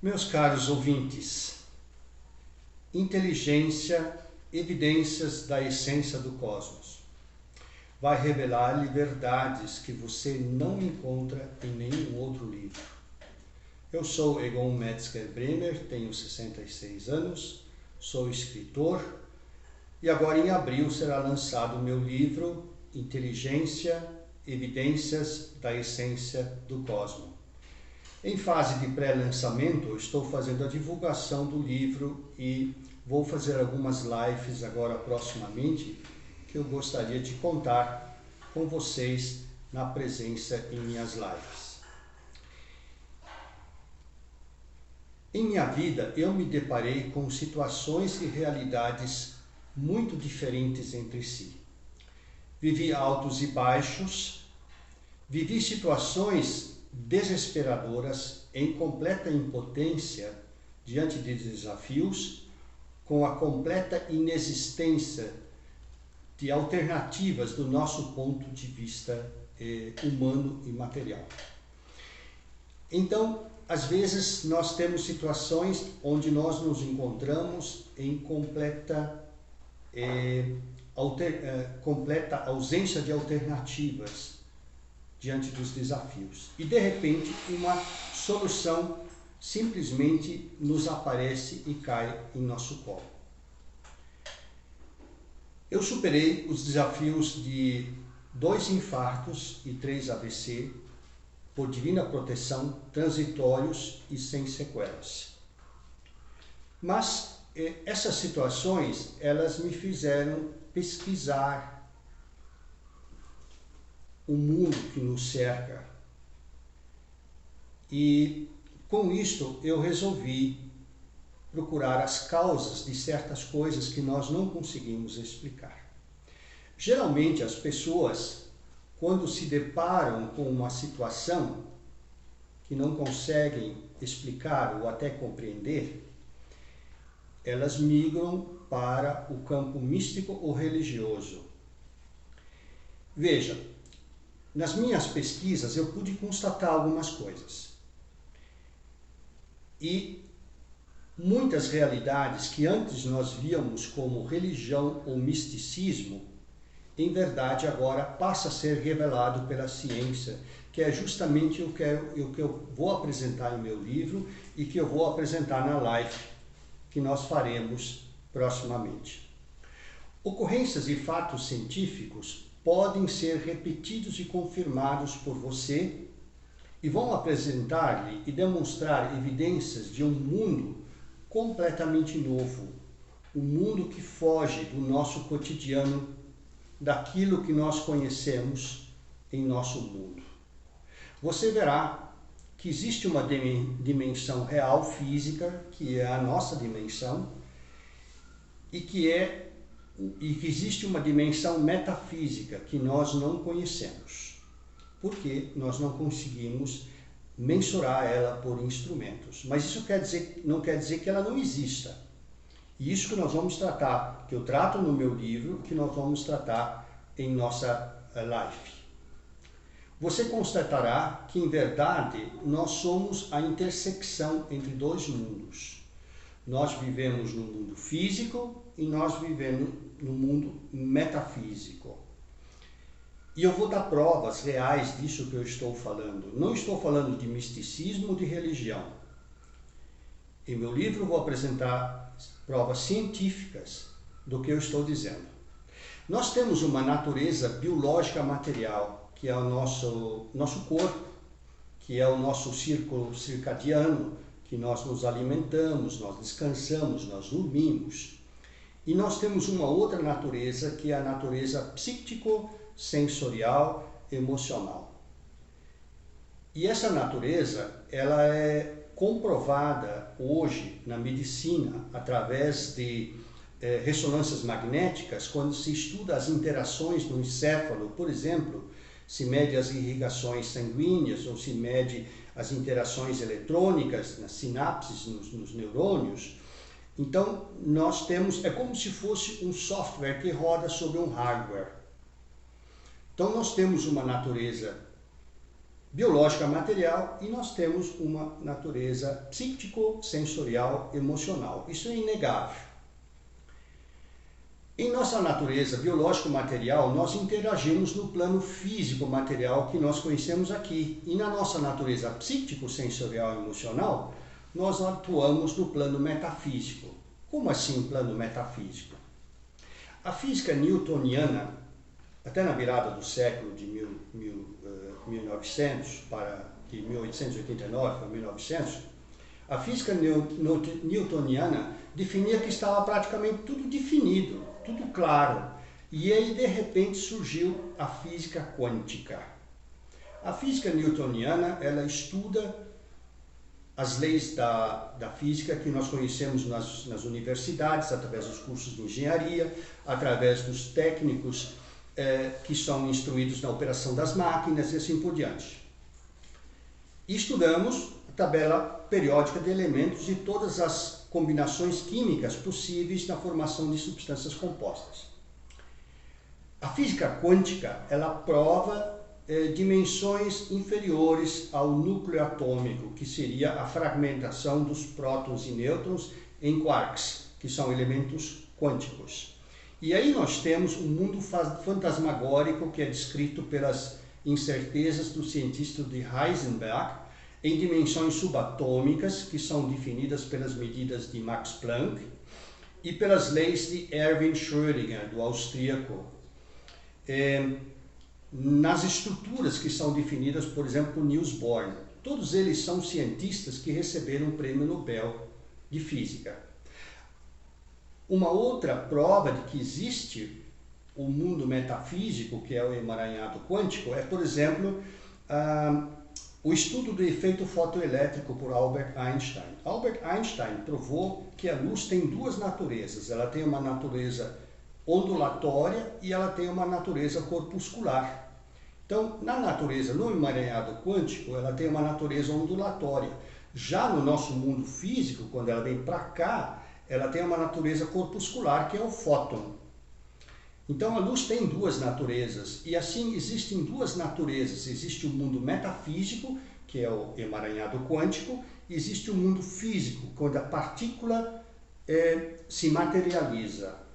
Meus caros ouvintes, inteligência, evidências da essência do cosmos. Vai revelar-lhe verdades que você não encontra em nenhum outro livro. Eu sou Egon Metzger-Bremer, tenho 66 anos, sou escritor e agora em abril será lançado o meu livro Inteligência, Evidências da Essência do Cosmos. Em fase de pré-lançamento, estou fazendo a divulgação do livro e vou fazer algumas lives agora proximamente que eu gostaria de contar com vocês na presença em minhas lives. Em minha vida, eu me deparei com situações e realidades muito diferentes entre si. Vivi altos e baixos, vivi situações desesperadoras, em completa impotência diante de desafios, com a completa inexistência de alternativas do nosso ponto de vista humano e material. Então, às vezes, nós temos situações onde nós nos encontramos em completa ausência de alternativas diante dos desafios. E, de repente, uma solução simplesmente nos aparece e cai em nosso colo. Eu superei os desafios de 2 infartos e 3 AVC, por divina proteção, transitórios e sem sequelas. Mas essas situações, elas me fizeram pesquisar o mundo que nos cerca. E com isto eu resolvi procurar as causas de certas coisas que nós não conseguimos explicar. Geralmente as pessoas, quando se deparam com uma situação que não conseguem explicar ou até compreender, elas migram para o campo místico ou religioso. Veja, nas minhas pesquisas eu pude constatar algumas coisas. E muitas realidades que antes nós víamos como religião ou misticismo, em verdade agora passa a ser revelado pela ciência, que é justamente o que eu vou apresentar em meu livro e que eu vou apresentar na live que nós faremos proximamente. Ocorrências e fatos científicos podem ser repetidos e confirmados por você e vão apresentar-lhe e demonstrar evidências de um mundo completamente novo, um mundo que foge do nosso cotidiano, daquilo que nós conhecemos em nosso mundo. Você verá que existe uma dimensão real física, que é a nossa dimensão, e que existe uma dimensão metafísica que nós não conhecemos, porque nós não conseguimos mensurar ela por instrumentos. Mas isso não quer dizer que ela não exista. E isso que nós vamos tratar, que eu trato no meu livro, que nós vamos tratar em nossa live. Você constatará que, em verdade, nós somos a intersecção entre 2 mundos. Nós vivemos no mundo físico e nós vivemos no mundo metafísico. E eu vou dar provas reais disso que eu estou falando. Não estou falando de misticismo ou de religião. Em meu livro eu vou apresentar provas científicas do que eu estou dizendo. Nós temos uma natureza biológica material, que é o nosso corpo, que é o nosso círculo circadiano, que nós nos alimentamos, nós descansamos, nós dormimos. E nós temos uma outra natureza, que é a natureza psíquico-sensorial, emocional. E essa natureza, ela é comprovada hoje na medicina, através de ressonâncias magnéticas, quando se estuda as interações no encéfalo, por exemplo, se mede as irrigações sanguíneas ou se mede as interações eletrônicas nas sinapses, nos neurônios. Então, nós temos, é como se fosse um software que roda sobre um hardware. Então, nós temos uma natureza biológica material, e nós temos uma natureza psíquico-sensorial emocional. Isso é inegável. Em nossa natureza biológico-material, nós interagimos no plano físico-material que nós conhecemos aqui. E na nossa natureza psíquico-sensorial emocional, nós atuamos no plano metafísico. Como assim plano metafísico? A física newtoniana, até na virada do século de 1900 de 1889 para 1900, a física newtoniana definia que estava praticamente tudo definido, tudo claro. E aí, de repente, surgiu a física quântica. A física newtoniana, ela estuda as leis da física que nós conhecemos nas universidades, através dos cursos de engenharia, através dos técnicos que são instruídos na operação das máquinas e assim por diante. E estudamos a tabela periódica de elementos e todas as combinações químicas possíveis na formação de substâncias compostas. A física quântica, ela prova dimensões inferiores ao núcleo atômico, que seria a fragmentação dos prótons e nêutrons em quarks, que são elementos quânticos. E aí nós temos um mundo fantasmagórico que é descrito pelas incertezas do cientista de Heisenberg, em dimensões subatômicas, que são definidas pelas medidas de Max Planck e pelas leis de Erwin Schrödinger, do austríaco. Nas estruturas que são definidas, por exemplo, por Niels Bohr. Todos eles são cientistas que receberam o Prêmio Nobel de Física. Uma outra prova de que existe o mundo metafísico, que é o emaranhado quântico, é, por exemplo, o estudo do efeito fotoelétrico por Albert Einstein. Albert Einstein provou que a luz tem duas naturezas. Ela tem uma natureza ondulatória e ela tem uma natureza corpuscular. Então, na natureza, no emaranhado quântico, ela tem uma natureza ondulatória. Já no nosso mundo físico, quando ela vem para cá, ela tem uma natureza corpuscular, que é o fóton. Então, a luz tem duas naturezas, e assim existem duas naturezas. Existe o mundo metafísico, que é o emaranhado quântico, e existe o mundo físico, quando a partícula se materializa.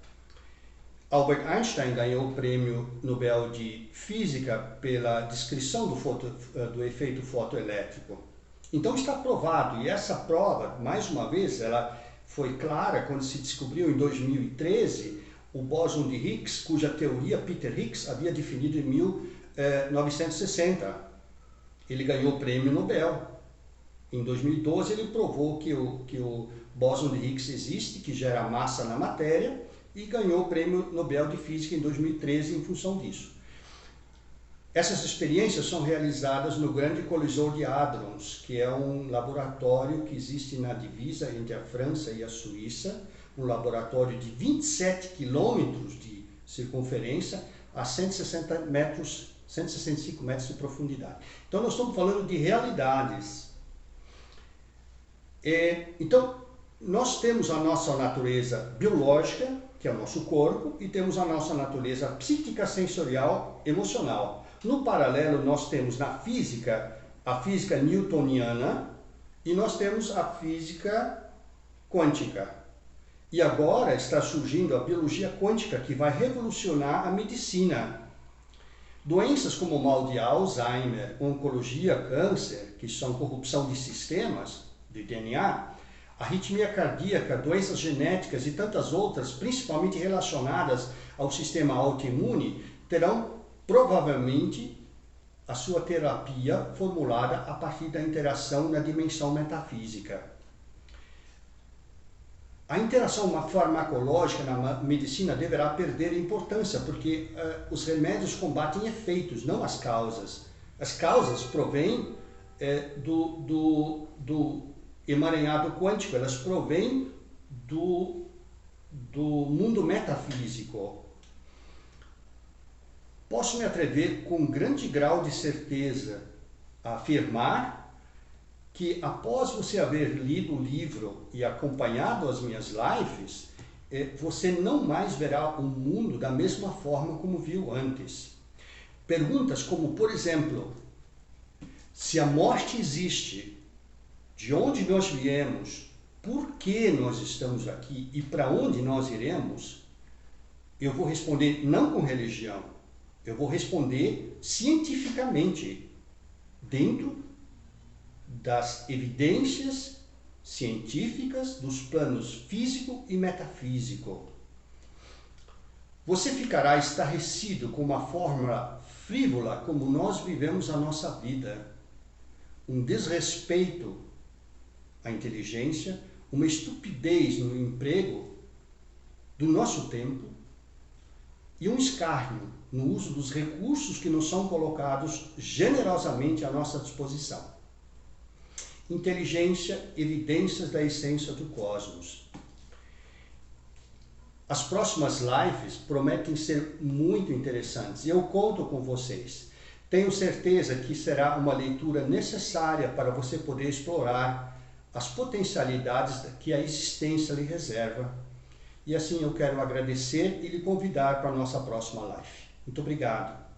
Albert Einstein ganhou o Prêmio Nobel de Física pela descrição do efeito fotoelétrico. Então está provado, e essa prova, mais uma vez, ela foi clara quando se descobriu em 2013 o bóson de Higgs, cuja teoria Peter Higgs havia definido em 1960. Ele ganhou o Prêmio Nobel. Em 2012 ele provou que o bóson de Higgs existe, que gera massa na matéria, e ganhou o Prêmio Nobel de Física em 2013 em função disso. Essas experiências são realizadas no Grande Colisor de Hadrons, que é um laboratório que existe na divisa entre a França e a Suíça, um laboratório de 27 quilômetros de circunferência a 165 metros de profundidade. Então nós estamos falando de realidades. Então nós temos a nossa natureza biológica, que é o nosso corpo, e temos a nossa natureza psíquica, sensorial, emocional. No paralelo, nós temos na física, a física newtoniana, e nós temos a física quântica. E agora está surgindo a biologia quântica, que vai revolucionar a medicina. Doenças como o mal de Alzheimer, oncologia, câncer, que são corrupção de sistemas, de DNA, arritmia cardíaca, doenças genéticas e tantas outras, principalmente relacionadas ao sistema autoimune, terão provavelmente a sua terapia formulada a partir da interação na dimensão metafísica. A interação farmacológica na medicina deverá perder importância, porque os remédios combatem efeitos, não as causas. As causas provêm do emaranhado quântico, elas provêm do mundo metafísico. Posso me atrever com grande grau de certeza a afirmar que após você haver lido o livro e acompanhado as minhas lives, você não mais verá o mundo da mesma forma como viu antes. Perguntas como, por exemplo, Se a morte existe, de onde nós viemos, por que nós estamos aqui e para onde nós iremos, eu vou responder não com religião, eu vou responder cientificamente, dentro das evidências científicas dos planos físico e metafísico. Você ficará estarrecido com uma fórmula frívola como nós vivemos a nossa vida. Um desrespeito à inteligência, uma estupidez no emprego do nosso tempo e um escárnio no uso dos recursos que nos são colocados generosamente à nossa disposição. Inteligência, evidências da essência do cosmos. As próximas lives prometem ser muito interessantes e eu conto com vocês. Tenho certeza que será uma leitura necessária para você poder explorar as potencialidades que a existência lhe reserva. E assim eu quero agradecer e lhe convidar para a nossa próxima live. Muito obrigado.